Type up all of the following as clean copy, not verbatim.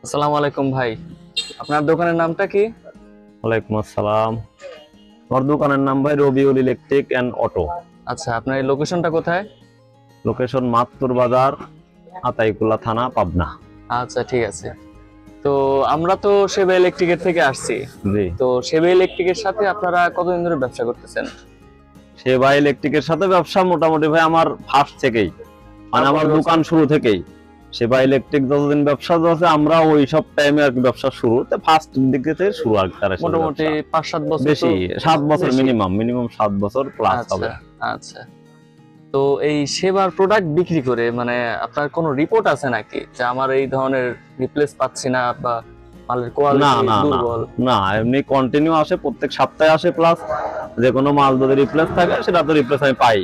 আসসালামু আলাইকুম ভাই, আপনার দোকানের নামটা কি? ওয়ালাইকুম আসসালাম। আমার দোকানের নাম ভাই রবিউল ইলেকট্রিক এন্ড অটো। আচ্ছা, আপনার এই লোকেশনটা কোথায়? লোকেশন মাতপুর বাজার, আতাইকুলা থানা, পাবনা। আচ্ছা, ঠিক আছে। তো আমরা তো সেবা ইলেকট্রিকের থেকে আসছি। জি। তো সেবা ইলেকট্রিকের সাথে আপনারা কতদিন ধরে ব্যবসা করতেছেন? সেবা ইলেকট্রিকের সাথে ব্যবসা মোটামুটি ভাই আমার ফার্স্ট থেকেই, মানে আমার দোকান শুরু থেকেই সেবা ইলেকট্রিক যতদিন ব্যবসা আছে আমরা ওই সব টাইমে আর কি ব্যবসা শুরু, ফার্স্ট দিক থেকে শুরু আর কি। মোটামুটি 5-7 বছর, বেশি 7 বছর, মিনিমাম 7 বছর প্লাস হবে। আচ্ছা। তো এই সেবার প্রোডাক্ট বিক্রি করে মানে আপনার কোনো রিপোর্ট আছে নাকি যে আমার এই ধরনের রিপ্লেস পাচ্ছি না বা মালের কোয়ালিটি দুর্বল? না, এমনি কন্টিনিউ আসে, প্রত্যেক সপ্তাহে আসে, প্লাস যে কোনো মাল যদি রিপ্লেস থাকে সেটা তো রিপ্লেস আমি পাই।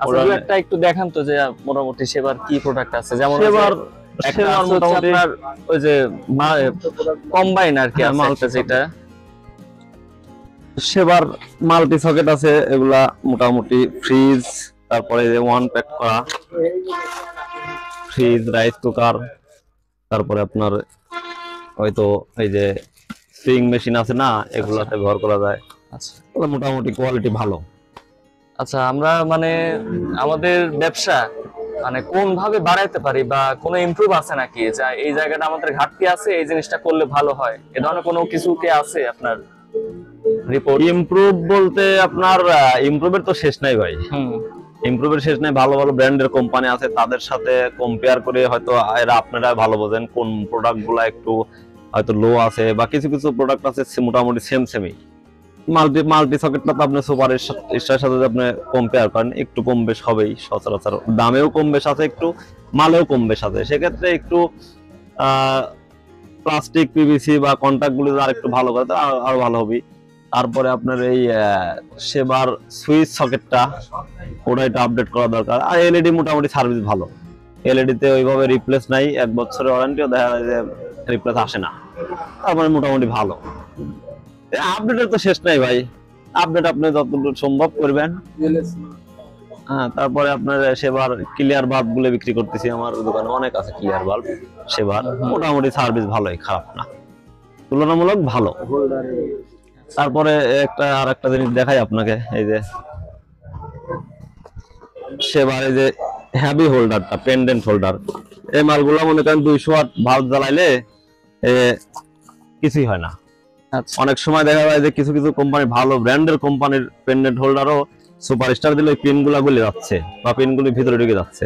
আচ্ছা, একটা একটু দেখান তো যে মোটামুটি সেবার কি প্রোডাক্ট আছে। যেমন সেবার মোটামুটি আপনার ওই যে কম্বাইন আর কি মালটা, যেটা সেবার মাল্টি সকেট আছে, এগুলা মোটামুটি ফ্রিজ, তারপরে যে ওয়ান প্যাক করা ফ্রিজ, রাইস কুকার, তারপরে আপনার হয়তো এই যে সুইং মেশিন আছে না, এগুলাতে ব্যবহার করা যায়। আচ্ছা, মোটামুটি কোয়ালিটি ভালো। আচ্ছা, আমরা মানে আমাদের ব্যবসা মানে কোন ভাবে বাড়াইতে পারি বা কোনো ইমপ্রুভ আছে নাকি, যা এই জায়গাটা আমাদের ঘাটতি আছে, এই জিনিসটা করলে ভালো হয়, এ ধরনের কোনো কিছু কি আছে আপনার রিপোর্ট? ইমপ্রুভ বলতে আপনার ইমপ্রুভের তো শেষ নাই ভাই। ইমপ্রুভের শেষ নাই। ভালো ভালো ব্র্যান্ডের কোম্পানি আছে, তাদের সাথে কম্পেয়ার করে হয়তো এরা আপনারা ভালো বোঝেন কোন প্রোডাক্ট গুলা একটু হয়তো লো আছে, বা কিছু কিছু প্রোডাক্ট আছে মোটামুটি সেমই। মাল্টি সকেটটা তো আপনি সুপার স্টারের সাথে আপনি কম্পেয়ার করেন, একটু কম বেশ হবেই সচরাচর, দামেও কম বেশ আছে, একটু মালেও কম বেশ আছে। সেক্ষেত্রে একটু প্লাস্টিক, পিভিসি বা কন্টাক্ট গুলো আর একটু ভালো করে আরো ভালো হবে। তারপরে আপনার এই সেবার সুইচ সকেটটা ওটা একটু আপডেট করা দরকার। আর এলইডি মোটামুটি সার্ভিস ভালো, এলইডি তে ওইভাবে রিপ্লেস নাই, 1 বছরের ওয়ারেন্টিও দেখা যায় যে রিপ্লেস আসে না, তারপরে মোটামুটি ভালো। আপডেটের তো শেষ নাই ভাই, আপডেট আপনি যতটুকু সম্ভব করবেন। হ্যাঁ, তারপরে আপনার সেবার ক্লিয়ার বাল্ব গুলো বিক্রি করতেছি, আমার দোকানে অনেক আছে ক্লিয়ার বাল্ব। সেবার মোটামুটি সার্ভিস ভালোই, খারাপ না, তুলনামূলক ভালো। তারপরে আর একটা জিনিস দেখাই আপনাকে, এই যে সেবার এই যে হ্যাভি হোল্ডারটা, পেন্ডেন্ট হোল্ডার, এই মালগুলো মনে করেন 200 ওয়াট ভাল্ব জ্বালাইলে কিছুই হয় না। অনেক সময় দেখা যায় যে কিছু কিছু কোম্পানি, ভালো ব্র্যান্ডের কোম্পানির পেন্ডেন্ট হোল্ডারও সুপারস্টার দিলে পিন গুলা গলে যাচ্ছে বা পিন গুলি ভিতরে ঢুকে যাচ্ছে,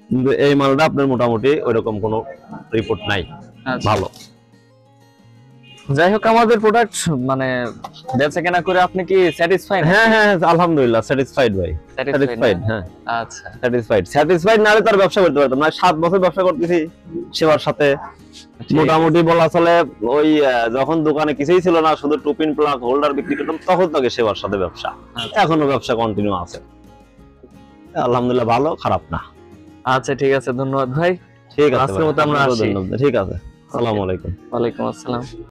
কিন্তু এই মালটা আপনার মোটামুটি ওইরকম কোনো রিপোর্ট নাই, ভালো। যাই হোক, আমাদের প্রোডাক্ট মানে বেচা কেনা করে আপনি কি স্যাটিসফাইড? হ্যাঁ, আলহামদুলিল্লাহ স্যাটিসফাইড ভাই, স্যাটিসফাইড। হ্যাঁ, আচ্ছা, স্যাটিসফাইড না হলে তার ব্যবসা করতে পারতাম না। 7 বছর ব্যবসা করতেছি সেবার সাথে, মোটামুটি বলা চলে। ওই যখন দোকানে কিছুই ছিল না, শুধু টুপিন প্লাগ হোল্ডার বিক্রি করতাম, তখন থেকে সেবার সাথে ব্যবসা, এখনো ব্যবসা কন্টিনিউ আছে, আলহামদুলিল্লাহ ভালো, খারাপ না। আচ্ছা, ঠিক আছে, ধন্যবাদ ভাই। ঠিক আছে, আজকের মতো আমরা আসি। ঠিক আছে, আসসালামু আলাইকুম। ওয়ালাইকুম আসসালাম।